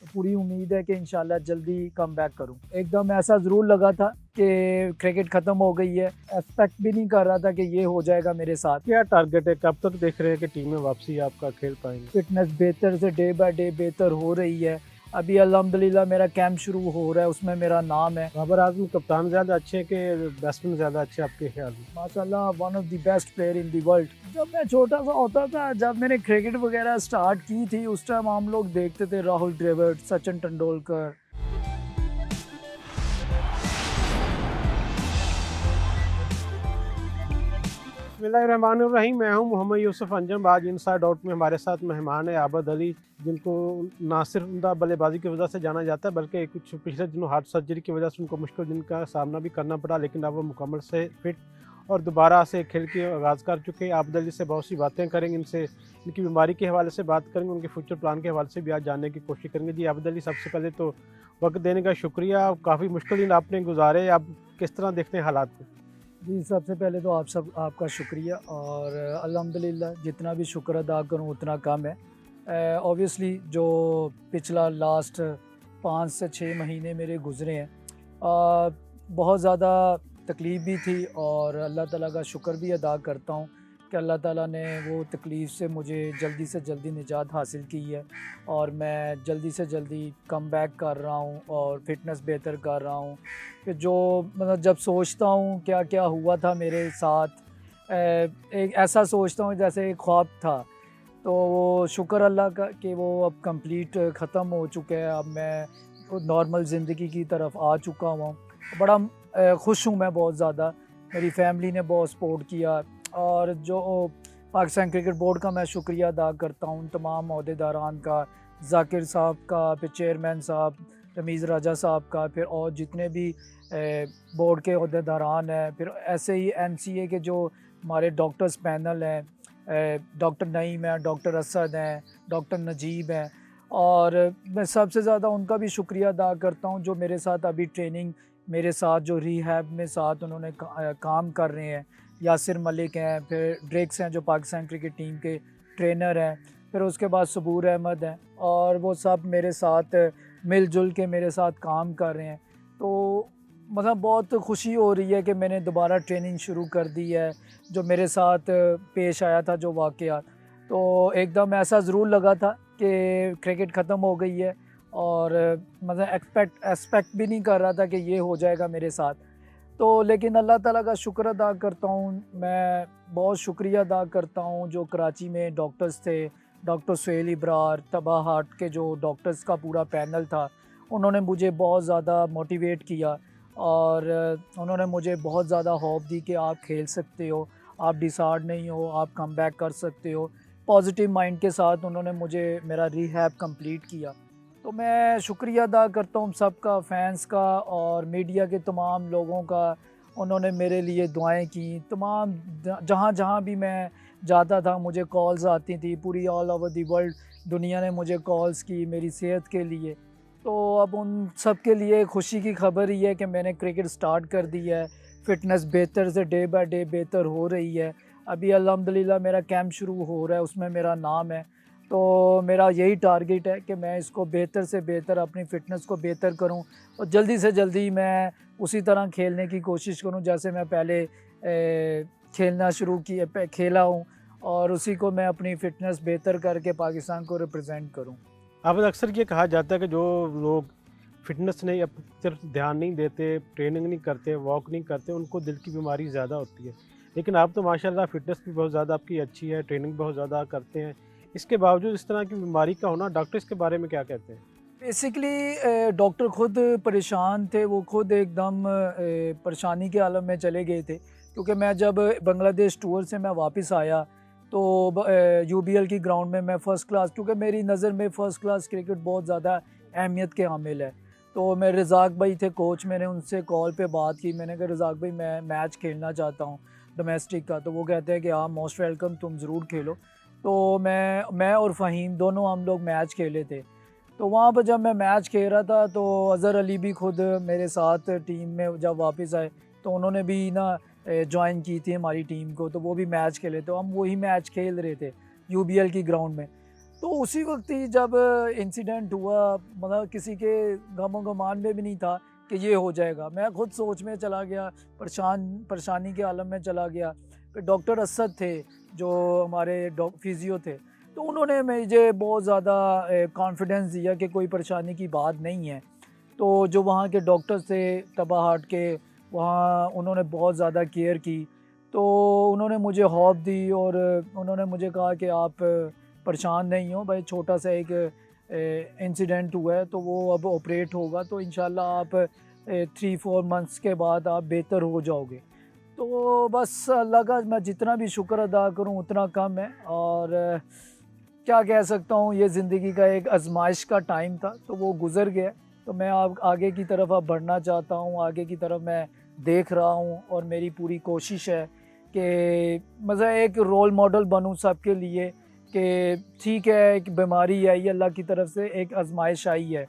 पूरी उम्मीद है कि इंशाल्लाह जल्दी कम बैक करूँ। एकदम ऐसा ज़रूर लगा था कि क्रिकेट ख़त्म हो गई है, एक्सपेक्ट भी नहीं कर रहा था कि ये हो जाएगा मेरे साथ। क्या टारगेट है, कब तक देख रहे हैं कि टीम में वापसी आपका खेल पाएंगे? फ़िटनेस बेहतर से डे बाय डे बेहतर हो रही है। अभी अल्हम्दुलिल्लाह मेरा कैंप शुरू हो रहा है, उसमें मेरा नाम है। बाबर आजम कप्तान ज़्यादा अच्छे हैं कि बैट्समैन ज़्यादा अच्छे आपके ख्याल में? माशाल्लाह one of the best player in the world. जब मैं छोटा सा होता था, जब मैंने क्रिकेट वगैरह स्टार्ट की थी, उस टाइम हम लोग देखते थे राहुल द्रविड़, सचिन तेंदुलकर। बिस्मिल्लाहिर्रहमानिर्रहीम। मैं हूं मोहम्मद यूसुफ अंजम। आज इनसाइड आउट में हमारे साथ मेहमान है आबद अली, जिनको ना सिर्फ उमदा बल्लेबाजी की वजह से जाना जाता है बल्कि कुछ पिछले दिनों हार्ट सर्जरी की वजह से उनको मुश्किल दिन का सामना भी करना पड़ा, लेकिन अब वो मुकम्मल से फिट और दोबारा से खेल के आगाज़ कर चुके हैं। आबद अली से बहुत सी बातें करेंगे, इनसे इनकी बीमारी के हवाले से बात करेंगे, उनके फ्यूचर प्लान के हवाले से भी आज जानने की कोशिश करेंगे। जी आबद अली, सबसे पहले तो वक्त देने का शुक्रिया। काफ़ी मुश्किल दिन आपने गुजारे, आप किस तरह देखते हैं हालात को? जी, सबसे पहले तो आपका शुक्रिया, और अल्हम्दुलिल्लाह जितना भी शुक्र अदा करूँ उतना कम है। ऑब्वियसली जो पिछला लास्ट 5 से 6 महीने मेरे गुज़रे हैं, बहुत ज़्यादा तकलीफ़ भी थी, और अल्लाह ताला का शुक्र भी अदा करता हूँ कि अल्लाह ताला ने वो तकलीफ़ से मुझे जल्दी से जल्दी निजात हासिल की है, और मैं जल्दी से जल्दी कम बैक कर रहा हूँ और फ़िटनेस बेहतर कर रहा हूँ। कि जो मतलब जब सोचता हूँ क्या क्या हुआ था मेरे साथ, एक ऐसा सोचता हूँ जैसे एक ख्वाब था। तो वो शुक्र अल्लाह का कि वो अब कंप्लीट ख़त्म हो चुका है। अब मैं नॉर्मल ज़िंदगी की तरफ आ चुका हूँ। बड़ा खुश हूँ मैं बहुत ज़्यादा। मेरी फैमिली ने बहुत सपोर्ट किया, और जो पाकिस्तान क्रिकेट बोर्ड का मैं शुक्रिया अदा करता हूँ, तमाम ओहदेदारान का, ज़ाकिर साहब का, फिर चेयरमैन साहब रमीज़ राजा साहब का, फिर और जितने भी बोर्ड के ओहदेदारान हैं, फिर ऐसे ही एनसीए के जो हमारे डॉक्टर्स पैनल हैं, डॉक्टर नईम है, डॉक्टर असद हैं, डॉक्टर नजीब हैं, और मैं सबसे ज़्यादा उनका भी शुक्रिया अदा करता हूँ जो मेरे साथ अभी ट्रेनिंग, मेरे साथ जो रिहैब में साथ उन्होंने काम कर रहे हैं। यासिर मलिक हैं, फिर ड्रेक्स हैं जो पाकिस्तान क्रिकेट टीम के ट्रेनर हैं, फिर उसके बाद सबूर अहमद हैं, और वो सब मेरे साथ मिलजुल के मेरे साथ काम कर रहे हैं। तो मतलब बहुत खुशी हो रही है कि मैंने दोबारा ट्रेनिंग शुरू कर दी है। जो मेरे साथ पेश आया था जो वाक़या, तो एकदम ऐसा ज़रूर लगा था कि क्रिकेट ख़त्म हो गई है, और मतलब एक्सपेक्ट भी नहीं कर रहा था कि ये हो जाएगा मेरे साथ। तो लेकिन अल्लाह ताला का शुक्र अदा करता हूँ, मैं बहुत शुक्रिया अदा करता हूँ जो कराची में डॉक्टर्स थे, डॉक्टर सुहेल इब्रार, तबा हार्ट के जो डॉक्टर्स का पूरा पैनल था, उन्होंने मुझे बहुत ज़्यादा मोटिवेट किया, और उन्होंने मुझे बहुत ज़्यादा होप दी कि आप खेल सकते हो, आप डिसहार्ड नहीं हो, आप कम बैक कर सकते हो। पॉजिटिव माइंड के साथ उन्होंने मुझे मेरा रिहैब कंप्लीट किया। तो मैं शुक्रिया अदा करता हूँ सबका, फैंस का और मीडिया के तमाम लोगों का। उन्होंने मेरे लिए दुआएं की, तमाम जहाँ जहाँ भी मैं जाता था मुझे कॉल्स आती थी, पूरी ऑल ओवर दी वर्ल्ड दुनिया ने मुझे कॉल्स की मेरी सेहत के लिए। तो अब उन सब के लिए खुशी की खबर ही है कि मैंने क्रिकेट स्टार्ट कर दी है, फ़िटनेस बेहतर से डे बाय डे बेहतर हो रही है। अभी अल्हम्दुलिल्लाह मेरा कैंप शुरू हो रहा है, उसमें मेरा नाम है। तो मेरा यही टारगेट है कि मैं इसको बेहतर से बेहतर, अपनी फ़िटनेस को बेहतर करूं, और जल्दी से जल्दी मैं उसी तरह खेलने की कोशिश करूं जैसे मैं पहले खेलना शुरू किया खेला हूं, और उसी को मैं अपनी फ़िटनेस बेहतर करके पाकिस्तान को रिप्रेजेंट करूं। अब अक्सर ये कहा जाता है कि जो लोग फिटनेस नहीं अप सिर्फ ध्यान नहीं देते, ट्रेनिंग नहीं करते, वॉक नहीं करते, उनको दिल की बीमारी ज़्यादा होती है। लेकिन आप तो माशाल्लाह फिटनेस भी बहुत ज़्यादा आपकी अच्छी है, ट्रेनिंग बहुत ज़्यादा करते हैं। इसके बावजूद इस तरह की बीमारी का होना, डॉक्टर इसके बारे में क्या कहते हैं? बेसिकली डॉक्टर खुद परेशान थे, वो खुद एकदम परेशानी के आलम में चले गए थे, क्योंकि मैं जब बांग्लादेश टूर से मैं वापस आया तो यूबीएल की ग्राउंड में मैं फ़र्स्ट क्लास, क्योंकि मेरी नज़र में फ़र्स्ट क्लास क्रिकेट बहुत ज़्यादा अहमियत के हामिल है। तो मैं रज़ाक भाई थे कोच, मैंने उनसे कॉल पे बात की, मैंने कहा रज़ाक भाई मैं मैच खेलना चाहता हूँ डोमेस्टिक का। तो वो कहते हैं कि हाँ मोस्ट वेलकम, तुम ज़रूर खेलो। तो मैं और फ़हीम दोनों हम लोग मैच खेले थे। तो वहाँ पर जब मैं मैच खेल रहा था तो अज़हर अली भी खुद मेरे साथ टीम में जब वापस आए, तो उन्होंने भी ना जॉइन की थी हमारी टीम को, तो वो भी मैच खेले, तो हम वही मैच खेल रहे थे यूबीएल की ग्राउंड में। तो उसी वक्त ही जब इंसिडेंट हुआ, मतलब किसी के गमो गुमान में भी नहीं था कि ये हो जाएगा। मैं खुद सोच में चला गया, परेशानी के आलम में चला गया। फिर डॉक्टर असद थे जो हमारे फिजियो थे, तो उन्होंने मुझे बहुत ज़्यादा कॉन्फिडेंस दिया कि कोई परेशानी की बात नहीं है। तो जो वहाँ के डॉक्टर्स थे तबा हार्ट के, वहाँ उन्होंने बहुत ज़्यादा केयर की। तो उन्होंने मुझे हौफ दी और उन्होंने मुझे कहा कि आप परेशान नहीं हो भाई, छोटा सा एक इंसिडेंट हुआ है तो वो अब ऑपरेट होगा, तो इंशाल्लाह आप 3-4 मंथ्स के बाद आप बेहतर हो जाओगे। तो बस अल्लाह का मैं जितना भी शुक्र अदा करूं उतना कम है। और क्या कह सकता हूं, ये ज़िंदगी का एक आजमाइश का टाइम था, तो वो गुज़र गया। तो मैं अब आगे की तरफ अब बढ़ना चाहता हूं, आगे की तरफ मैं देख रहा हूं और मेरी पूरी कोशिश है कि मतलब एक रोल मॉडल बनूं सबके लिए कि ठीक है, एक बीमारी आई अल्लाह की तरफ से, एक आजमाइश आई है,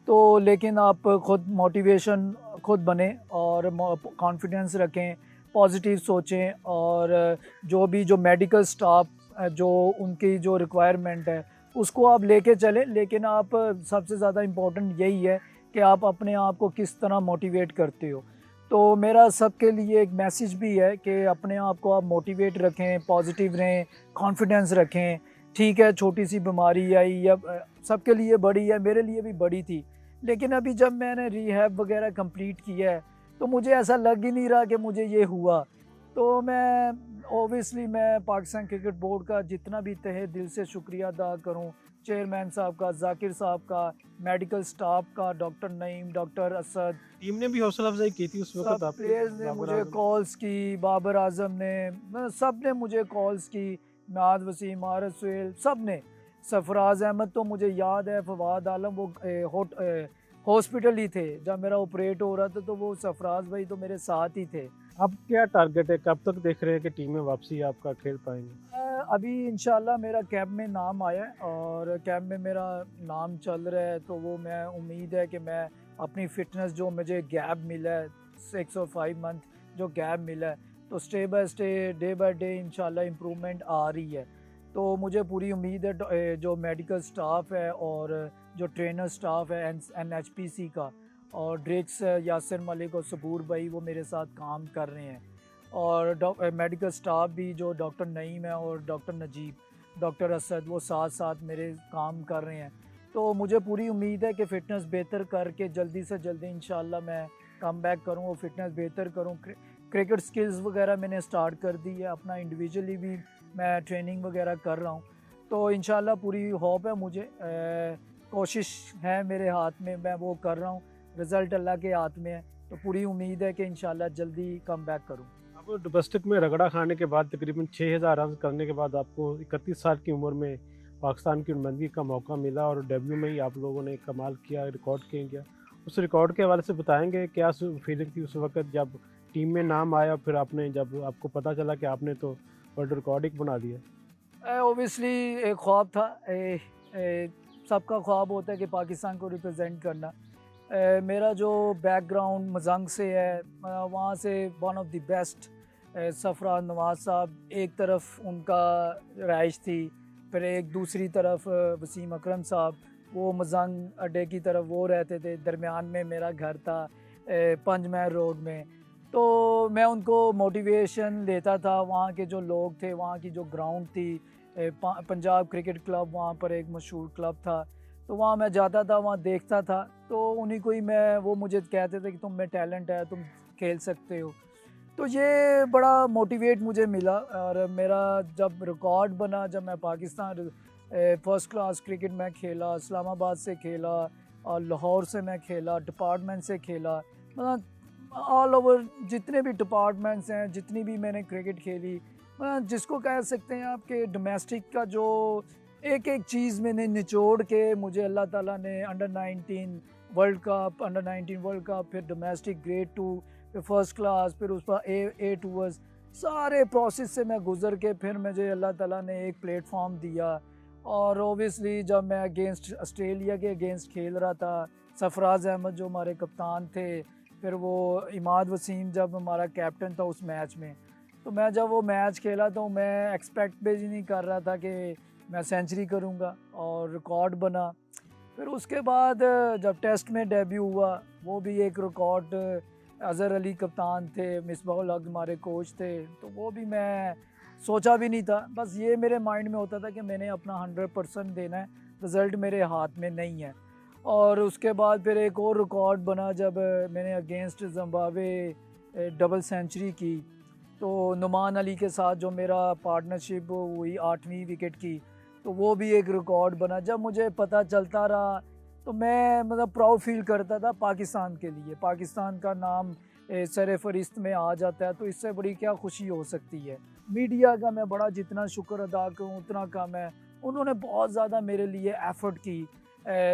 तो लेकिन आप खुद मोटिवेशन खुद बने और कॉन्फिडेंस रखें, पॉजिटिव सोचें। और जो मेडिकल स्टाफ जो उनकी जो रिक्वायरमेंट है उसको आप लेके चलें, लेकिन आप सबसे ज़्यादा इम्पोर्टेंट यही है कि आप अपने आप को किस तरह मोटिवेट करते हो। तो मेरा सबके लिए एक मैसेज भी है कि अपने आप को आप मोटिवेट रखें, पॉजिटिव रहें, कॉन्फिडेंस रखें। ठीक है, छोटी सी बीमारी आई या सबके लिए बड़ी है, मेरे लिए भी बड़ी थी, लेकिन अभी जब मैंने रिहैब वगैरह कंप्लीट किया है तो मुझे ऐसा लग ही नहीं रहा कि मुझे ये हुआ। तो मैं ओबियसली मैं पाकिस्तान क्रिकेट बोर्ड का जितना भी तहे दिल से शुक्रिया अदा करूं, चेयरमैन साहब का, जाकिर साहब का, मेडिकल स्टाफ का, doctor Naeem, doctor Asad, team ने भी हौसला अफजाई की थी उस सब वक्त आपकी? प्लेयर्स ने बाबर मुझे आजम? कॉल्स की, बाबर आजम ने, मतलब सब ने मुझे कॉल्स की, नाद वसीम, आरस सुहेल, सब ने। सरफराज अहमद तो मुझे याद है, फवाद आलम वो हॉस्पिटल ही थे जब मेरा ऑपरेट हो रहा था, तो वो सरफराज भाई तो मेरे साथ ही थे। अब क्या टारगेट है, कब तक देख रहे हैं कि टीम में वापसी आपका खेल पाएंगे? अभी इंशाल्लाह मेरा कैंप में नाम आया है और कैंप में मेरा नाम चल रहा है, तो वो मैं उम्मीद है कि मैं अपनी फ़िटनेस जो मुझे गैप मिला है 6 और 5 मंथ जो गैप मिला है, तो step by step, day by day इंशाल्लाह इम्प्रूवमेंट आ रही है। तो मुझे पूरी उम्मीद है जो मेडिकल स्टाफ है और जो ट्रेनर स्टाफ है NHPC का, और ड्रिक्स यासिर मलिक और सबूर भाई वो मेरे साथ काम कर रहे हैं। और मेडिकल स्टाफ भी जो डॉक्टर नईम है और डॉक्टर नजीब, डॉक्टर असद, वो साथ साथ मेरे काम कर रहे हैं। तो मुझे पूरी उम्मीद है कि फ़िटनेस बेहतर करके जल्दी से जल्दी इंशाल्लाह मैं कम बैक करूँ और फ़िटनेस बेहतर करूँ। क्रिकेट स्किल्स वगैरह मैंने स्टार्ट कर दी है, अपना इंडिविजुअली भी मैं ट्रेनिंग वगैरह कर रहा हूँ। तो इंशाल्लाह पूरी होप है मुझे, कोशिश है मेरे हाथ में, मैं वो कर रहा हूँ, रिज़ल्ट अल्लाह के हाथ में है। तो पूरी उम्मीद है कि इंशाल्लाह जल्दी कम बैक करूँ। अब डोमेस्टिक में रगड़ा खाने के बाद तकरीबन 6000 रन करने के बाद आपको 31 साल की उम्र में पाकिस्तान की नुमाइंदगी का मौका मिला और डेब्यू में ही आप लोगों ने कमाल किया, रिकॉर्ड किया। उस रिकॉर्ड के हवाले से बताएंगे, क्या फीलिंग थी उस वक्त जब टीम में नाम आया, फिर आपने जब आपको पता चला कि आपने तो वर्ल्ड रिकॉर्ड ही बना दिया? ओबियसली एक ख्वाब था, सबका ख्वाब होता है कि पाकिस्तान को रिप्रेजेंट करना। मेरा जो बैकग्राउंड मजंग से है, वहाँ से one of the best Sarfaraz Nawaz साहब, एक तरफ उनका रहाइश थी, फिर एक दूसरी तरफ वसीम अकरम साहब, वो मजंग अड्डे की तरफ वो रहते थे, दरमियान में मेरा घर था पंज महल रोड में। तो मैं उनको मोटिवेशन देता था, वहाँ के जो लोग थे, वहाँ की जो ग्राउंड थी, पंजाब क्रिकेट क्लब वहाँ पर एक मशहूर क्लब था, तो वहाँ मैं जाता था, वहाँ देखता था, तो उन्हीं को ही वो मुझे कहते थे कि तुम में टैलेंट है, तुम खेल सकते हो। तो ये बड़ा मोटिवेट मुझे मिला। और मेरा जब रिकॉर्ड बना, जब मैं पाकिस्तान फर्स्ट क्लास क्रिकेट में खेला, इस्लामाबाद से खेला और लाहौर से मैं खेला, डिपार्टमेंट से खेला, मतलब ऑल ओवर जितने भी डिपार्टमेंट्स हैं, जितनी भी मैंने क्रिकेट खेली, मतलब जिसको कह सकते हैं आपके डोमेस्टिक का जो एक एक चीज़ मैंने निचोड़ के, मुझे अल्लाह ताला ने under 19 world cup, under 19 world cup, फिर डोमेस्टिक ग्रेड 2, फिर फर्स्ट क्लास, फिर उस पर ए टूवर्स, सारे प्रोसेस से मैं गुज़र के फिर मुझे अल्लाह ताला ने एक प्लेटफॉर्म दिया। और ओबियसली जब मैं अगेंस्ट ऑस्ट्रेलिया के अगेंस्ट खेल रहा था, सरफराज अहमद जो हमारे कप्तान थे, फिर वो इमाद वसीम जब हमारा कैप्टन था उस मैच में, तो मैं जब वो मैच खेला तो मैं एक्सपेक्ट भी नहीं कर रहा था कि मैं सेंचुरी करूँगा और रिकॉर्ड बना। फिर उसके बाद जब टेस्ट में डेब्यू हुआ, वो भी एक रिकॉर्ड, अज़हर अली कप्तान थे, मिसबाहुल हक हमारे कोच थे, तो वो भी मैं सोचा भी नहीं था। बस ये मेरे माइंड में होता था कि मैंने अपना 100% देना है, रिज़ल्ट मेरे हाथ में नहीं है। और उसके बाद फिर एक और रिकॉर्ड बना जब मैंने अगेंस्ट ज़िम्बाब्वे डबल सेंचुरी की, तो नुमान अली के साथ जो मेरा पार्टनरशिप हुई 8वीं विकेट की, तो वो भी एक रिकॉर्ड बना। जब मुझे पता चलता रहा तो मैं मतलब प्राउड फील करता था पाकिस्तान के लिए। पाकिस्तान का नाम सर फहरिस्त में आ जाता है, तो इससे बड़ी क्या खुशी हो सकती है। मीडिया का मैं बड़ा जितना शुक्र अदा करूँ उतना कम है। उन्होंने बहुत ज़्यादा मेरे लिए एफ़र्ट की।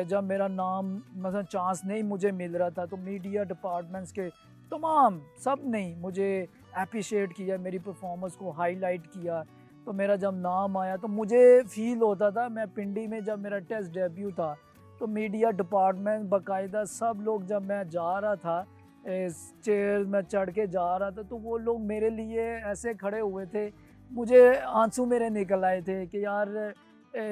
जब मेरा नाम मतलब चांस नहीं मुझे मिल रहा था, तो मीडिया डिपार्टमेंट्स के तमाम सब ने मुझे अप्रिशिएट किया, मेरी परफॉर्मेंस को हाईलाइट किया। तो मेरा जब नाम आया तो मुझे फ़ील होता था, मैं पिंडी में जब मेरा टेस्ट डेब्यू था, तो मीडिया डिपार्टमेंट बाकायदा सब लोग, जब मैं जा रहा था चेयर में चढ़ के जा रहा था, तो वो लोग मेरे लिए ऐसे खड़े हुए थे, मुझे आंसू मेरे निकल आए थे कि यार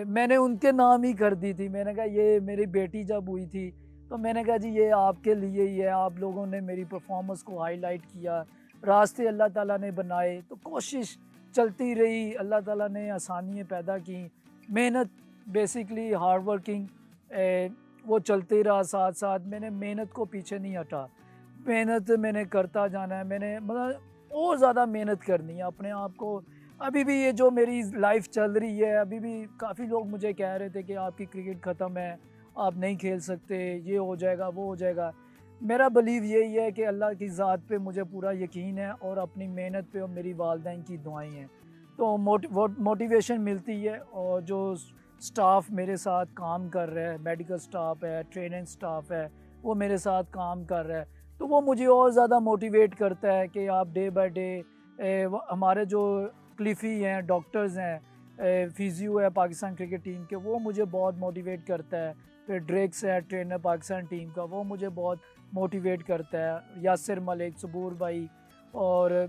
मैंने उनके नाम ही कर दी थी। मैंने कहा ये मेरी बेटी जब हुई थी, तो मैंने कहा जी ये आपके लिए ही है, आप लोगों ने मेरी परफॉर्मेंस को हाईलाइट किया, रास्ते अल्लाह ताला ने बनाए, तो कोशिश चलती रही, अल्लाह ताला ने आसानियाँ पैदा की, मेहनत बेसिकली हार्ड वर्किंग वो चलते रहा। साथ साथ मैंने मेहनत को पीछे नहीं हटा, मेहनत मैंने करता जाना है। मैंने मतलब और ज़्यादा मेहनत करनी है अपने आप को। अभी भी ये जो मेरी लाइफ चल रही है, अभी भी काफ़ी लोग मुझे कह रहे थे कि आपकी क्रिकेट ख़त्म है, आप नहीं खेल सकते, ये हो जाएगा वो हो जाएगा। मेरा बिलीव यही है कि अल्लाह की ज़ात पे मुझे पूरा यकीन है और अपनी मेहनत पे और मेरी वालदैन की दुआएं हैं, तो मोटिवेशन मिलती है। और जो स्टाफ मेरे साथ काम कर रहा है, मेडिकल स्टाफ है, ट्रेनिंग स्टाफ है, वो मेरे साथ काम कर रहा है, तो वो मुझे और ज़्यादा मोटिवेट करता है कि आप डे बाय डे हमारे जो क्लिफ़ी हैं, डॉक्टर्स हैं, फिजियो है पाकिस्तान क्रिकेट टीम के, वो मुझे बहुत मोटिवेट करता है। फिर ड्रेक्स है ट्रेनर पाकिस्तान टीम का, वो मुझे बहुत मोटिवेट करता है। यासिर मलिक, सबूर भाई और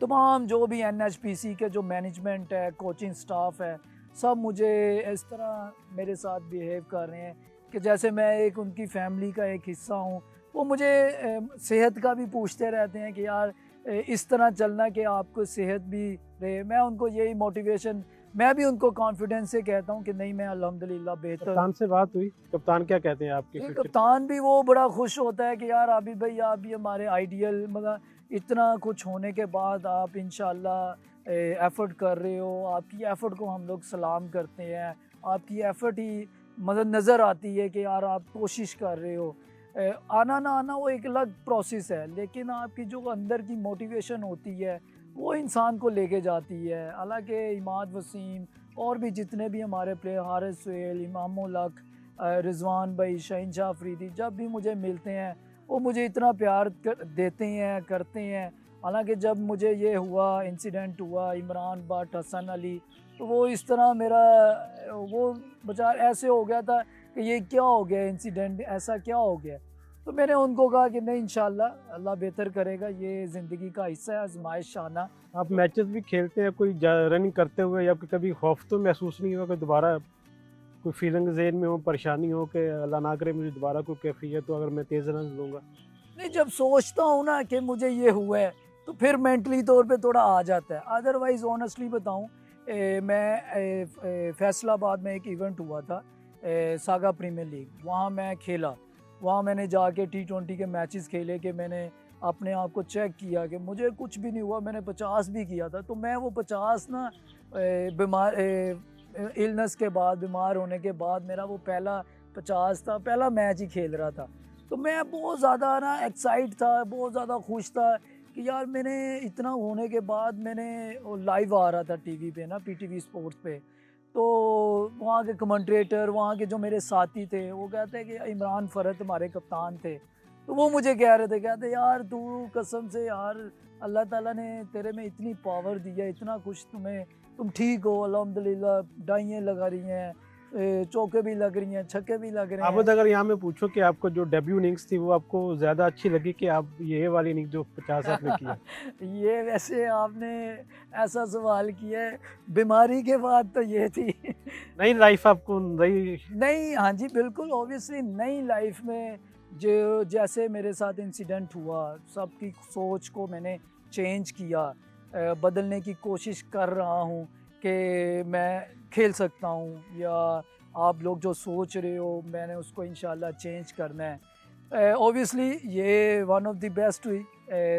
तमाम जो भी NHPC के जो मैनेजमेंट है, कोचिंग स्टाफ है, सब मुझे इस तरह मेरे साथ बिहेव कर रहे हैं कि जैसे मैं एक उनकी फैमिली का एक हिस्सा हूँ। वो मुझे सेहत का भी पूछते रहते हैं कि यार इस तरह चलना कि आपको सेहत भी रहे। मैं उनको यही मोटिवेशन, मैं भी उनको कॉन्फिडेंस से कहता हूँ कि नहीं, मैं अल्हम्दुलिल्लाह बेहतर। कप्तान से बात हुई? कप्तान क्या कहते हैं आपके? कप्तान भी वो बड़ा खुश होता है कि यार आबिद भाई आप भी हमारे आइडियल, मतलब इतना कुछ होने के बाद आप इंशाल्लाह एफ़र्ट कर रहे हो, आपकी एफ़र्ट को हम लोग सलाम करते हैं। आपकी एफ़र्ट ही मतलब नज़र आती है कि यार आप कोशिश कर रहे हो। आना ना आना वो एक अलग प्रोसेस है, लेकिन आपकी जो अंदर की मोटिवेशन होती है वो इंसान को लेके जाती है। हालांकि इमाद वसीम और भी जितने भी हमारे प्लेयर, हारिस सुहेल, इमाम उल हक, रिजवान भाई, शहीन शाह अफरीदी, जब भी मुझे मिलते हैं वो मुझे इतना प्यार देते हैं, करते हैं। हालांकि जब मुझे ये हुआ, इंसिडेंट हुआ इमरान बट, हसन अली, तो वो इस तरह मेरा वो बेचारा ऐसे हो गया था कि ये क्या हो गया, इंसिडेंट ऐसा क्या हो गया। तो मैंने उनको कहा कि नहीं, इंशाल्लाह अल्लाह बेहतर करेगा, ये ज़िंदगी का हिस्सा है, आजमाइश आना। आप मैचेस भी खेलते हैं, कोई रनिंग करते हुए या कभी खौफ तो महसूस नहीं हुआ कि दोबारा कोई फीलिंग ज़हन में हो, परेशानी हो कि अल्लाह ना करे मुझे दोबारा कोई कैफियत हो अगर मैं तेज़ रन लूँगा? नहीं, जब सोचता हूँ ना कि मुझे ये हुआ है, तो फिर मेंटली तौर पे थोड़ा आ जाता है। अदरवाइज़ ऑनेस्टली बताऊँ, मैं फैसलाबाद में एक इवेंट हुआ था, सागा प्रीमियर लीग, वहाँ मैं खेला। वहाँ मैंने जाके T20 के मैचेस खेले कि मैंने अपने आप को चेक किया कि मुझे कुछ भी नहीं हुआ। मैंने 50 भी किया था, तो मैं वो 50 ना बीमार इलनेस के बाद, बीमार होने के बाद मेरा वो पहला 50 था, पहला मैच ही खेल रहा था। तो मैं बहुत ज़्यादा ना एक्साइट था, बहुत ज़्यादा खुश था कि यार मैंने इतना होने के बाद मैंने लाइव आ रहा था टीवी पे ना, PTV स्पोर्ट्स पे। तो वहाँ के कमेंटेटर, वहाँ के जो मेरे साथी थे, वो कहते हैं कि इमरान फरत हमारे कप्तान थे, तो वो मुझे कह रहे थे, कहते यार तू कसम से यार अल्लाह ताला ने तेरे में इतनी पावर दी है, इतना कुछ तुम्हें, तुम ठीक हो अल्हम्दुलिल्लाह, डाइयाँ लगा रही हैं, चौके भी लग रही हैं, छक्के भी लग रहे हैं। आबद, अगर यहाँ मैं पूछूं कि आपको जो डेब्यू इनिंग्स थी वो आपको ज़्यादा अच्छी लगी कि आप ये वाली इनिंग्स जो 50 आपने किया? ये वैसे आपने ऐसा सवाल किया है, बीमारी के बाद तो ये थी। नई लाइफ आपको नई। नहीं, हाँ जी, बिल्कुल ऑब्वियसली नई लाइफ में जो जैसे मेरे साथ इंसिडेंट हुआ, सबकी सोच को मैंने चेंज किया, बदलने की कोशिश कर रहा हूँ कि मैं खेल सकता हूँ, या आप लोग जो सोच रहे हो मैंने उसको इंशाल्लाह चेंज करना है। ऑब्वियसली ये वन ऑफ द बेस्ट हुई।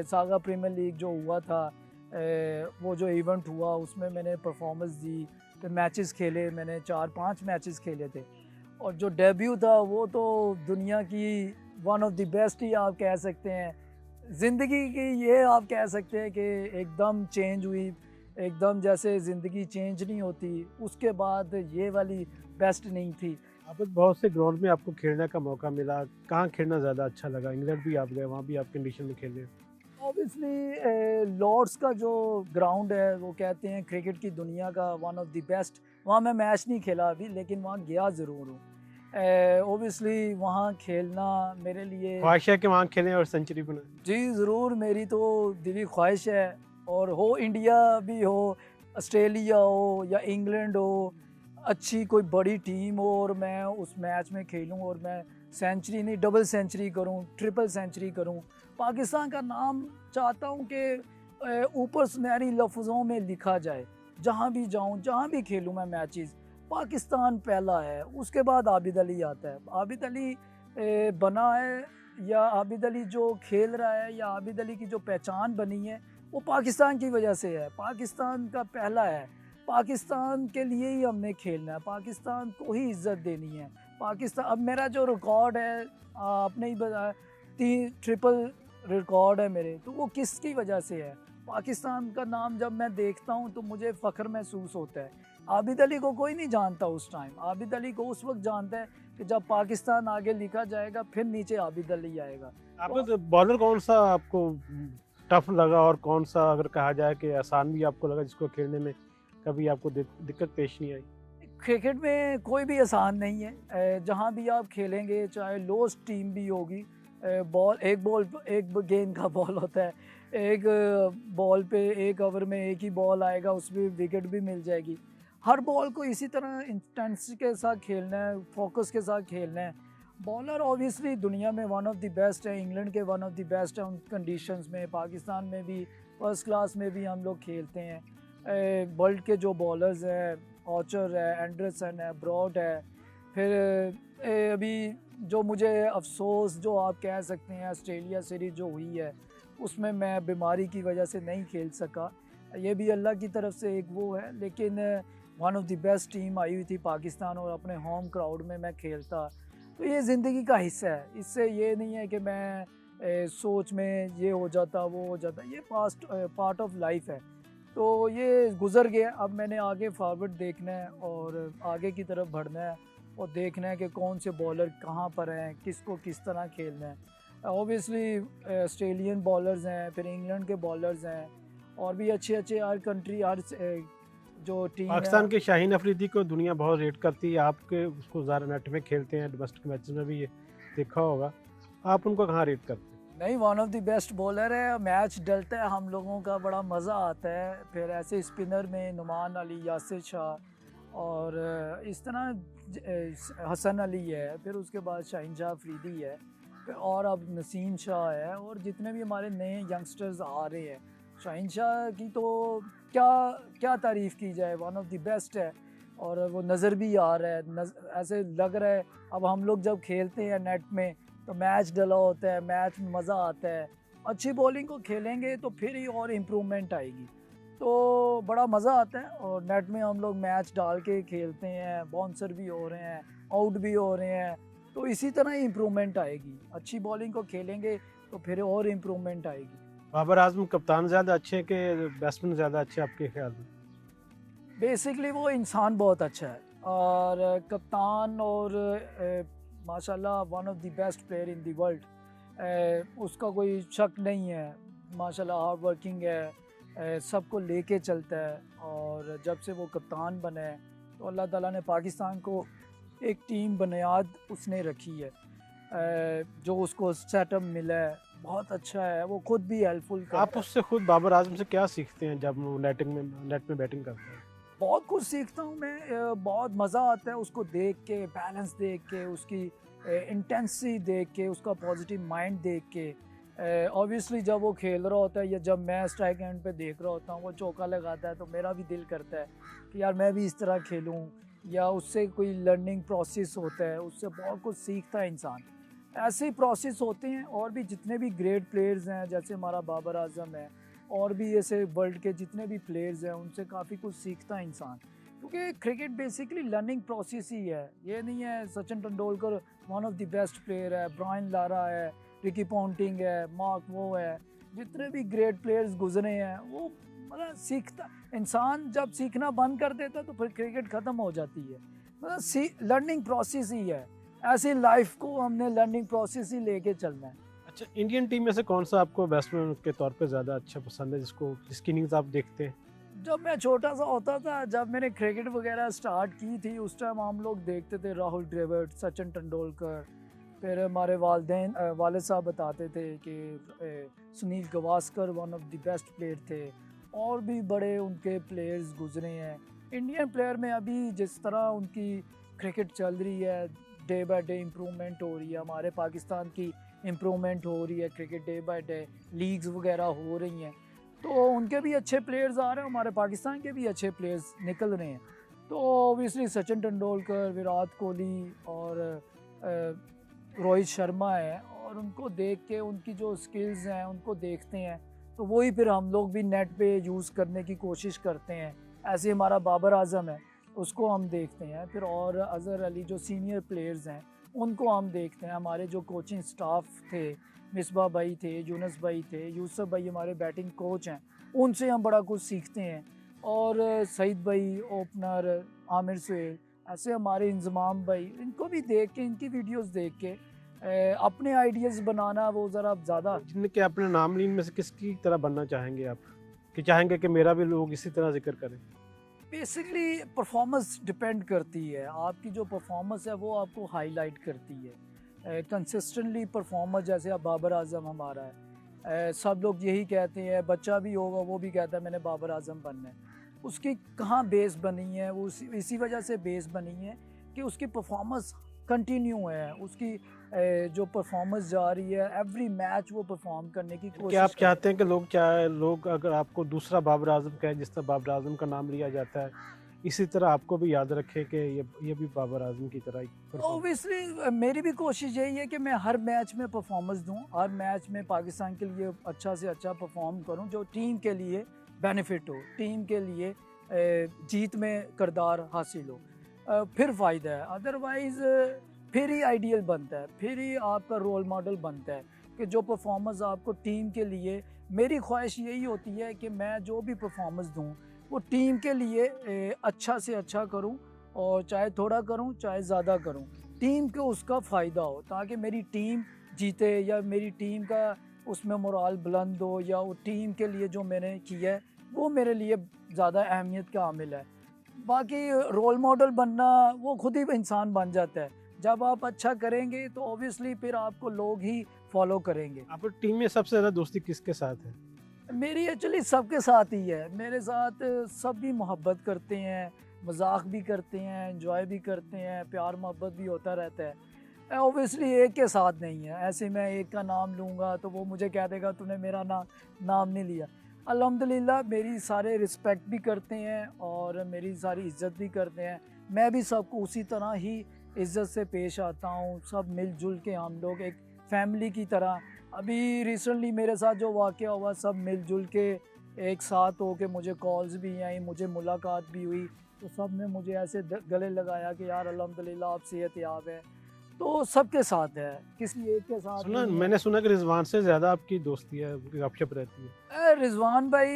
सागा प्रीमियर लीग जो हुआ था, वो जो इवेंट हुआ उसमें मैंने परफॉर्मेंस दी, फिर मैचेस खेले, मैंने 4-5 मैचेस खेले थे, और जो डेब्यू था वो तो दुनिया की वन ऑफ द बेस्ट ही आप कह सकते हैं। ज़िंदगी की ये आप कह सकते हैं कि एकदम चेंज हुई, एकदम जैसे ज़िंदगी चेंज नहीं होती, उसके बाद ये वाली बेस्ट नहीं थी। आबद, बहुत से ग्राउंड में आपको खेलने का मौका मिला, कहाँ खेलना ज़्यादा अच्छा लगा? इंग्लैंड भी आप गए, वहाँ भी आप कंडीशन में खेले। ऑब्वियसली लॉर्ड्स का जो ग्राउंड है वो कहते हैं क्रिकेट की दुनिया का वन ऑफ द बेस्ट। वहाँ मैं मैच नहीं खेला अभी, लेकिन वहाँ गया ज़रूर हूँ। ऑब्वियसली वहाँ खेलना मेरे लिए, ख्वाहिश है कि वहाँ खेलें और सेंचुरी बनाएं? जी ज़रूर, मेरी तो दिली ख्वाहिश है। और हो इंडिया भी हो, ऑस्ट्रेलिया हो या इंग्लैंड हो, अच्छी कोई बड़ी टीम हो और मैं उस मैच में खेलूं और मैं सेंचुरी नहीं, डबल सेंचुरी करूं, ट्रिपल सेंचुरी करूं। पाकिस्तान का नाम चाहता हूं कि ऊपर सुनहरी लफ्ज़ों में लिखा जाए। जहां भी जाऊं, जहां भी खेलूं मैं मैचेस, पाकिस्तान पहला है, उसके बाद आबिद अली आता है। आबिद अली बना है, या आबिद अली जो खेल रहा है, या आबिद अली की जो पहचान बनी है वो पाकिस्तान की वजह से है। पाकिस्तान का पहला है, पाकिस्तान के लिए ही हमने खेलना है, पाकिस्तान को ही इज्जत देनी है। पाकिस्तान, अब मेरा जो रिकॉर्ड है आपने ही बताया, 3 ट्रिपल रिकॉर्ड है मेरे, तो वो किसकी वजह से है? पाकिस्तान का नाम जब मैं देखता हूँ तो मुझे फ़ख्र महसूस होता है। आबिद अली को कोई नहीं जानता उस टाइम, आबिद अली को उस वक्त जानता है कि जब पाकिस्तान आगे लिखा जाएगा, फिर नीचे आबिद अली आएगा। आबद, बॉलर कौन सा आपको टफ लगा और कौन सा अगर कहा जाए कि आसान भी आपको लगा, जिसको खेलने में कभी आपको दिक्कत पेश नहीं आई? क्रिकेट में कोई भी आसान नहीं है। जहाँ भी आप खेलेंगे, चाहे लोस्ट टीम भी होगी, बॉल एक गेंद का बॉल होता है, एक बॉल पे एक ओवर में एक ही बॉल आएगा, उसमें विकेट भी मिल जाएगी। हर बॉल को इसी तरह इंटेंसिटी के साथ खेलना है, फोकस के साथ खेलना है। बॉलर ऑब्वियसली दुनिया में वन ऑफ द बेस्ट है, इंग्लैंड के वन ऑफ द बेस्ट है उन कंडीशंस में, पाकिस्तान में भी फर्स्ट क्लास में भी हम लोग खेलते हैं। वर्ल्ड के जो बॉलर्स हैं, ऑचर है, एंडरसन है, ब्रॉड है, फिर अभी जो मुझे अफसोस जो आप कह सकते हैं ऑस्ट्रेलिया सीरीज़ जो हुई है उसमें मैं बीमारी की वजह से नहीं खेल सका, ये भी अल्लाह की तरफ से एक वो है। लेकिन one of the best team आई हुई थी पाकिस्तान, और अपने होम क्राउड में मैं खेलता, तो ये ज़िंदगी का हिस्सा है। इससे ये नहीं है कि मैं सोच में ये हो जाता वो हो जाता, ये पार्ट ऑफ लाइफ है। तो ये गुज़र गया, अब मैंने आगे फॉरवर्ड देखना है और आगे की तरफ बढ़ना है और देखना है कि कौन से बॉलर कहाँ पर हैं, किसको किस तरह खेलना है। ऑब्वियसली ऑस्ट्रेलियन बॉलर्स हैं, फिर इंग्लैंड के बॉलर्स हैं, और भी अच्छे अच्छे हर कंट्री, हर जो टीम पाकिस्तान है। के शाहीन अफरीदी को दुनिया बहुत रेट करती है, आपके उसको ज़्यादा नेट में खेलते हैं, डोमेस्टिक मैचेस में भी ये देखा होगा, आप उनको कहाँ रेट करते हैं? नहीं, one of the best bowler है, मैच डलता है हम लोगों का, बड़ा मज़ा आता है। फिर ऐसे स्पिनर में नुमान अली, यासिर शाह, और इस तरह हसन अली है, फिर उसके बाद शाहीन शाह अफरीदी है, फिर और अब नसीम शाह है, और जितने भी हमारे नए यंगस्टर्स आ रहे हैं। शाहीन शाह की तो क्या क्या तारीफ़ की जाए, वन ऑफ द बेस्ट है, और वो नज़र भी आ रहा है, ऐसे लग रहा है अब हम लोग जब खेलते हैं नेट में तो मैच डला होता है, मैच में मज़ा आता है। अच्छी बॉलिंग को खेलेंगे तो फिर ही और इम्प्रूवमेंट आएगी, तो बड़ा मज़ा आता है। और नेट में हम लोग मैच डाल के खेलते हैं, बाउंसर भी हो रहे हैं, आउट भी हो रहे हैं, तो इसी तरह ही इम्प्रूवमेंट आएगी। अच्छी बॉलिंग को खेलेंगे तो फिर और इम्प्रूवमेंट आएगी। बाबर आजम कप्तान ज़्यादा अच्छे हैं कि बैट्समैन ज़्यादा अच्छे आपके ख्याल में? बेसिकली वो इंसान बहुत अच्छा है, और कप्तान, और माशाल्लाह one of the best player in the world, उसका कोई शक नहीं है। माशाल्लाह हार्ड वर्किंग है, सबको लेके चलता है, और जब से वो कप्तान बना है तो अल्लाह ताला ने पाकिस्तान को एक टीम बुनियाद उसने रखी है, जो उसको सेटअप मिला है बहुत अच्छा है, वो खुद भी हेल्पफुल करता आप उससे खुद बाबर आजम से क्या सीखते हैं जब वो नेट में बैटिंग करते हैं? बहुत कुछ सीखता हूँ मैं, बहुत मज़ा आता है उसको देख के, बैलेंस देख के, उसकी इंटेंसिटी देख के, उसका पॉजिटिव माइंड देख के। ऑब्वियसली जब वो खेल रहा होता है या जब मैं स्ट्राइक एंड पे देख रहा होता हूँ वो चौका लगाता है तो मेरा भी दिल करता है कि यार मैं भी इस तरह खेलूँ, या उससे कोई लर्निंग प्रोसेस होता है, उससे बहुत कुछ सीखता है इंसान। ऐसे ही प्रोसेस होते हैं और भी जितने भी ग्रेट प्लेयर्स हैं, जैसे हमारा बाबर आजम है, और भी ऐसे वर्ल्ड के जितने भी प्लेयर्स हैं उनसे काफ़ी कुछ सीखता है इंसान, क्योंकि क्रिकेट बेसिकली लर्निंग प्रोसेस ही है। ये नहीं है Sachin Tendulkar one of the best player है, ब्रायन लारा है, रिकी पॉन्टिंग है, मार्क वो है, जितने भी ग्रेट प्लेयर्स गुजरे हैं वो मतलब सीखता इंसान जब सीखना बंद कर देता तो फिर क्रिकेट ख़त्म हो जाती है। मतलब लर्निंग प्रोसेस ही है, ऐसी लाइफ को हमने लर्निंग प्रोसेस ही लेके चलना है। अच्छा, इंडियन टीम में से कौन सा आपको बैट्समैन के तौर पे ज़्यादा अच्छा पसंद है, जिसकी इनिंग्स आप देखते हैं? जब मैं छोटा सा होता था, जब मैंने क्रिकेट वगैरह स्टार्ट की थी, उस टाइम हम लोग देखते थे राहुल द्रविड़, सचिन तेंदुलकर, फिर हमारे वालिद साहब बताते थे कि Sunil Gavaskar one of the best player थे, और भी बड़े उनके प्लेयर्स गुजरे हैं। इंडियन प्लेयर में अभी जिस तरह उनकी क्रिकेट चल रही है, डे बाय डे इम्प्रूवमेंट हो रही है, हमारे पाकिस्तान की इम्प्रूवमेंट हो रही है, cricket day by day leagues वगैरह हो रही हैं, तो उनके भी अच्छे प्लेयर्स आ रहे हैं, हमारे पाकिस्तान के भी अच्छे प्लेयर्स निकल रहे हैं। तो ओबियसली सचिन तेंदुलकर, विराट कोहली और रोहित शर्मा है, और उनको देख के उनकी जो स्किल्स हैं उनको देखते हैं तो वही फिर हम लोग भी नेट पे यूज़ करने की कोशिश करते हैं। ऐसे हमारा बाबर आजम है, उसको हम देखते हैं, फिर और अज़हर अली जो सीनियर प्लेयर्स हैं उनको हम देखते हैं। हमारे जो कोचिंग स्टाफ थे, मिसबा भाई थे, यूनुस भाई थे, यूसुफ भाई हमारे बैटिंग कोच हैं, उनसे हम बड़ा कुछ सीखते हैं। और सईद भाई ओपनर, आमिर सुहेल, ऐसे हमारे इंजमाम भाई, इनको भी देख के, इनकी वीडियोस देख के अपने आइडियाज़ बनाना वो ज़रा ज़्यादा। जिनके अपने नाम लीन में से किसकी तरह बनना चाहेंगे आप, कि चाहेंगे कि मेरा भी लोग इसी तरह जिक्र करें? बेसिकली परफॉर्मेंस डिपेंड करती है, आपकी जो परफॉर्मेंस है वो आपको हाईलाइट करती है। कंसिस्टेंटली परफॉर्मर जैसे अब बाबर आजम हमारा है, सब लोग यही कहते हैं, बच्चा भी होगा वो भी कहता है मैंने बाबर आजम बनना है। उसकी कहाँ बेस बनी है, वो इसी वजह से बेस बनी है कि उसकी परफॉर्मेंस कंटिन्यू है, उसकी जो परफॉर्मेंस जा रही है, एवरी मैच वो परफॉर्म करने की कोशिश। क्या आप चाहते हैं कि लोग अगर आपको दूसरा बाबर आजम कहे, जिस तरह बाबर आजम का नाम लिया जाता है, इसी तरह आपको भी याद रखे कि ये भी बाबर आजम की तरह ही? ओबियसली मेरी भी कोशिश यही है कि मैं हर मैच में परफॉर्मेंस दूं, हर मैच में पाकिस्तान के लिए अच्छा से अच्छा परफॉर्म करूं, जो टीम के लिए बेनिफिट हो, टीम के लिए जीत में किरदार हासिल हो, फिर फ़ायदा है। अदरवाइज़ फिर ही आइडियल बनता है, फिर ही आपका रोल मॉडल बनता है कि जो परफॉर्मेंस आपको टीम के लिए। मेरी ख्वाहिश यही होती है कि मैं जो भी परफॉर्मेंस दूं वो टीम के लिए अच्छा से अच्छा करूं, और चाहे थोड़ा करूं चाहे ज़्यादा करूं, टीम को उसका फ़ायदा हो, ताकि मेरी टीम जीते या मेरी टीम का उसमें मोराल बुलंद हो, या वो टीम के लिए जो मैंने किया है वो मेरे लिए ज़्यादा अहमियत का हामिल है। बाकी रोल मॉडल बनना वो खुद ही इंसान बन जाता है, जब आप अच्छा करेंगे तो ऑब्वियसली फिर आपको लोग ही फॉलो करेंगे। आपकी टीम में सबसे ज़्यादा दोस्ती किसके साथ है? मेरी एक्चुअली सबके साथ ही है, मेरे साथ सब भी मोहब्बत करते हैं, मजाक भी करते हैं, एंजॉय भी करते हैं, प्यार मोहब्बत भी होता रहता है। ऑब्वियसली एक के साथ नहीं है, ऐसे मैं एक का नाम लूँगा तो वो मुझे कह देगा तूने मेरा नाम नहीं लिया। अल्हम्दुलिल्लाह मेरी सारे रिस्पेक्ट भी करते हैं और मेरी सारी इज़्ज़त भी करते हैं, मैं भी सबको उसी तरह ही इज़्ज़त से पेश आता हूँ। सब मिलजुल के हम लोग एक फैमिली की तरह। अभी रिसेंटली मेरे साथ जो वाक़या हुआ, सब मिलजुल के एक साथ हो के मुझे कॉल्स भी आई, मुझे मुलाकात भी हुई, तो सब ने मुझे ऐसे गले लगाया कि यार अल्हम्दुलिल्लाह आप सेहतयाब है। तो सबके साथ है, किसी एक के साथ सुना, नहीं है। मैंने सुना कि रिजवान से ज़्यादा आपकी दोस्ती है, गपशप रहती है। रिजवान भाई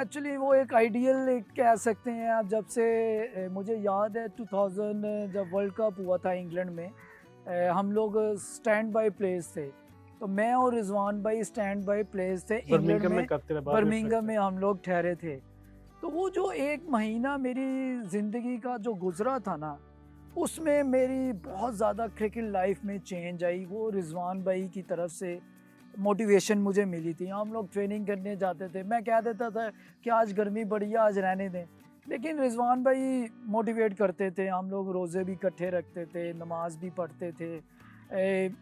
एक्चुअली वो एक आइडियल कह सकते हैं आप। जब से मुझे याद है 2000 जब वर्ल्ड कप हुआ था इंग्लैंड में, हम लोग स्टैंड बाय प्लेस थे, तो मैं और रिजवान भाई स्टैंड बाय प्लेस थे इंग्लैंड में, बर्मिंघम में हम लोग ठहरे थे। तो वो जो एक महीना मेरी ज़िंदगी का जो गुज़रा था ना, उसमें मेरी बहुत ज़्यादा क्रिकेट लाइफ में चेंज आई। वो रिज़वान भाई की तरफ से मोटिवेशन मुझे मिली थी। हम लोग ट्रेनिंग करने जाते थे, मैं कह देता था कि आज गर्मी बड़ी है, आज रहने दें, लेकिन रिज़वान भाई मोटिवेट करते थे। हम लोग रोज़े भी इकट्ठे रखते थे, नमाज भी पढ़ते थे।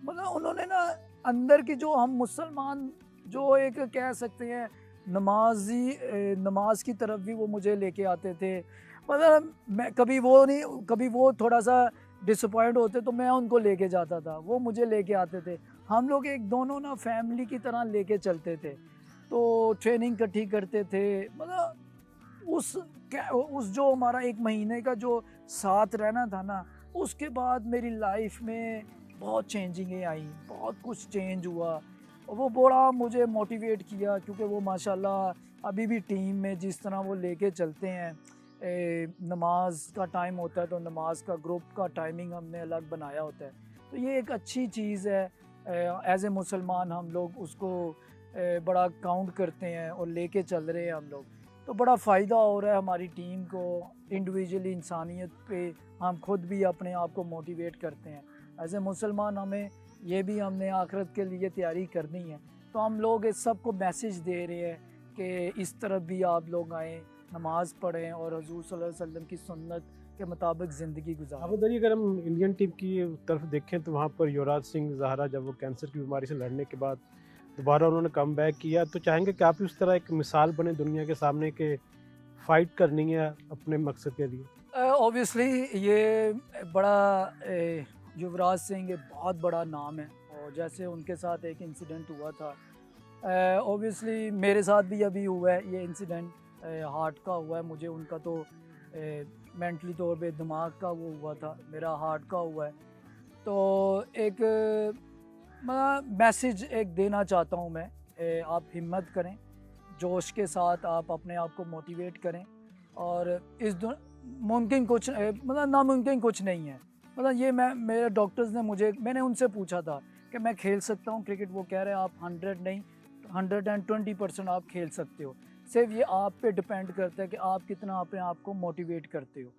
मतलब उन्होंने ना अंदर की जो हम मुसलमान जो एक कह सकते हैं नमाज की तरफ भी वो मुझे लेके आते थे। मतलब मैं कभी वो थोड़ा सा डिसअपॉइंट होते तो मैं उनको लेके जाता था, वो मुझे लेके आते थे। हम लोग एक दोनों ना फैमिली की तरह लेके चलते थे। तो ट्रेनिंग इकट्ठी करते थे। मतलब उस जो हमारा एक महीने का जो साथ रहना था ना, उसके बाद मेरी लाइफ में बहुत चेंजिंगें आई, बहुत कुछ चेंज हुआ। वो बड़ा मुझे मोटिवेट किया, क्योंकि वो माशाल्लाह अभी भी टीम में जिस तरह वो लेके चलते हैं। नमाज का टाइम होता है तो नमाज का ग्रुप का टाइमिंग हमने अलग बनाया होता है। तो ये एक अच्छी चीज़ है। एज ए मुसलमान हम लोग उसको बड़ा काउंट करते हैं और लेके चल रहे हैं हम लोग। तो बड़ा फ़ायदा हो रहा है हमारी टीम को। इंडिविजुअली इंसानियत पे हम खुद भी अपने आप को मोटिवेट करते हैं। एज ए मुसलमान हमें ये भी हमने आखिरत के लिए तैयारी करनी है। तो हम लोग इस सब को मैसेज दे रहे हैं कि इस तरफ भी आप लोग आएँ, नमाज़ पढ़ें और हुज़ूर सल्लल्लाहु अलैहि वसल्लम की सुन्नत के मुताबिक ज़िंदगी गुजारें। अब उधर अगर हम इंडियन टीम की तरफ देखें तो वहाँ पर युवराज सिंह ज़ाहरा जब वो कैंसर की बीमारी से लड़ने के बाद दोबारा उन्होंने कम बैक किया, तो चाहेंगे कि आप भी उस तरह एक मिसाल बने दुनिया के सामने के फाइट करनी है अपने मकसद के लिए। ऑब्वियसली ये बड़ा युवराज सिंह एक बहुत बड़ा नाम है, और जैसे उनके साथ एक इंसिडेंट हुआ था, ऑब्वियसली मेरे साथ भी अभी हुआ है ये इंसिडेंट। हार्ट का हुआ है मुझे, उनका तो मेंटली तौर पे दिमाग का वो हुआ था, मेरा हार्ट का हुआ है। तो एक मैसेज एक देना चाहता हूँ मैं, आप हिम्मत करें, जोश के साथ आप अपने आप को मोटिवेट करें। और मुमकिन कुछ मतलब नामुमकिन कुछ नहीं है। मतलब ये मेरे डॉक्टर्स ने मैंने उनसे पूछा था कि मैं खेल सकता हूँ क्रिकेट। वो कह रहे हैं आप 100 नहीं 120% आप खेल सकते हो। सिर्फ ये आप पे डिपेंड करता है कि आप कितना अपने आप को मोटिवेट करते हो।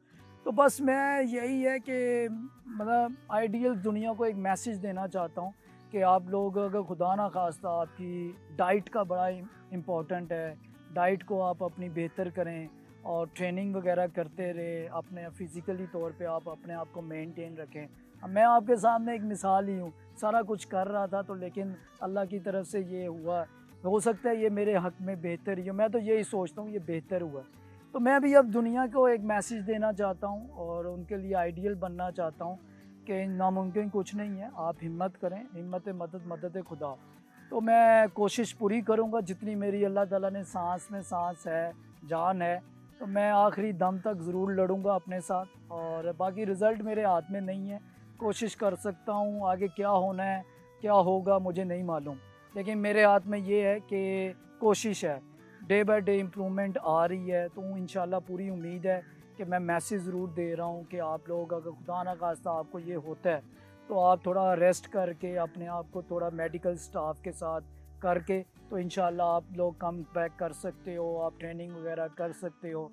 तो बस मैं यही है कि मतलब आइडियल दुनिया को एक मैसेज देना चाहता हूँ कि आप लोग अगर खुदा ना खास्ता आपकी डाइट का बड़ा इम्पोर्टेंट है, डाइट को आप अपनी बेहतर करें और ट्रेनिंग वगैरह करते रहे, अपने फिज़िकली तौर पे आप अपने आप को मेंटेन रखें। अब मैं आपके सामने एक मिसाल ही हूँ, सारा कुछ कर रहा था तो लेकिन अल्लाह की तरफ से ये हुआ। हो सकता है ये मेरे हक़ में बेहतर ही हो, मैं तो यही सोचता हूँ ये बेहतर हुआ। तो मैं भी अब दुनिया को एक मैसेज देना चाहता हूँ और उनके लिए आइडियल बनना चाहता हूँ कि नामुमकिन कुछ नहीं है, आप हिम्मत करें, हिम्मत मदद मदद खुदा। तो मैं कोशिश पूरी करूँगा, जितनी मेरी अल्लाह ताला ने सांस में सांस है, जान है, तो मैं आखिरी दम तक ज़रूर लड़ूंगा अपने साथ। और बाकी रिज़ल्ट मेरे हाथ में नहीं है, कोशिश कर सकता हूँ, आगे क्या होना है क्या होगा मुझे नहीं मालूम, लेकिन मेरे हाथ में ये है कि कोशिश है, डे बाय डे इम्प्रूवमेंट आ रही है। तो इंशाल्लाह पूरी उम्मीद है कि मैं मैसेज ज़रूर दे रहा हूँ कि आप लोग अगर खुदा ना खास्ता आपको ये होता है तो आप थोड़ा रेस्ट करके अपने आप को थोड़ा मेडिकल स्टाफ के साथ करके तो इंशाल्लाह आप लोग कम बैक कर सकते हो, आप ट्रेनिंग वगैरह कर सकते हो।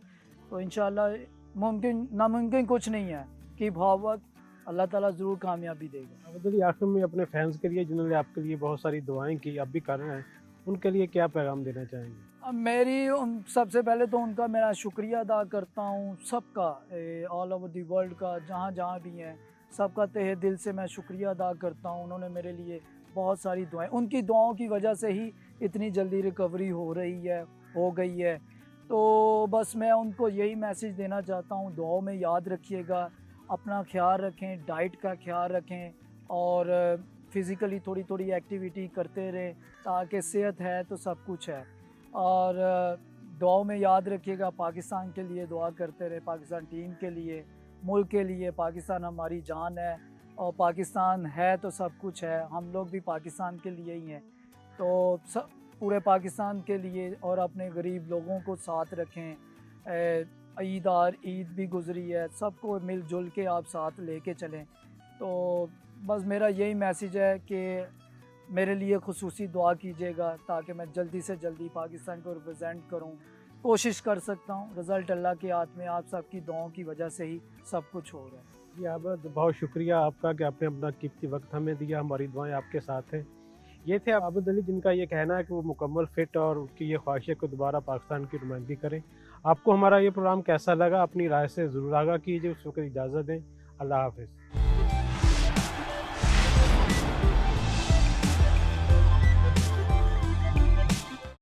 तो इंशाल्लाह नामुमकिन कुछ नहीं है कि भावक अल्लाह ताला ज़रूर कामयाबी देगा। अब आखिर में अपने फैंस के लिए जिन्होंने आपके लिए बहुत सारी दुआएं की, अब भी कर रहे हैं, उनके लिए क्या पैगाम देना चाहेंगे? अब सबसे पहले तो उनका मेरा शुक्रिया अदा करता हूँ, सबका, ऑल ओवर दी वर्ल्ड का, जहाँ जहाँ भी हैं, सबका तहे दिल से मैं शुक्रिया अदा करता हूँ। उन्होंने मेरे लिए बहुत सारी दुआएं, उनकी दुआओं की वजह से ही इतनी जल्दी रिकवरी हो गई है। तो बस मैं उनको यही मैसेज देना चाहता हूँ, दुआओं में याद रखिएगा, अपना ख्याल रखें, डाइट का ख्याल रखें और फिज़िकली थोड़ी थोड़ी एक्टिविटी करते रहें, ताकि सेहत है तो सब कुछ है। और दुआओं में याद रखिएगा, पाकिस्तान के लिए दुआ करते रहे, पाकिस्तान टीम के लिए, मुल्क के लिए। पाकिस्तान हमारी जान है और पाकिस्तान है तो सब कुछ है, हम लोग भी पाकिस्तान के लिए ही हैं। तो सब पूरे पाकिस्तान के लिए और अपने गरीब लोगों को साथ रखें। ईद भी गुज़री है, सबको मिलजुल के आप साथ लेके चलें। तो बस मेरा यही मैसेज है कि मेरे लिए खुसूसी दुआ कीजिएगा ताकि मैं जल्दी से जल्दी पाकिस्तान को रिप्रेजेंट करूं कोशिश कर सकता हूँ। रिज़ल्ट अल्लाह के हाथ में, आप सबकी दुआओं की वजह से ही सब कुछ हो रहा है। जी आबद, बहुत शुक्रिया आपका कि आपने अपना कीमती वक्त हमें दिया, हमारी दुआएं आपके साथ हैं। ये थे आबद अली, जिनका ये कहना है कि वो मुकम्मल फिट और उनकी ये ख्वाहिश है कि दोबारा पाकिस्तान की नुमाइंदगी करें। आपको हमारा ये प्रोग्राम कैसा लगा, अपनी राय से ज़रूर आगाह कीजिए। उस वक्त इजाज़त दें। अल्लाह हाफ़िज़।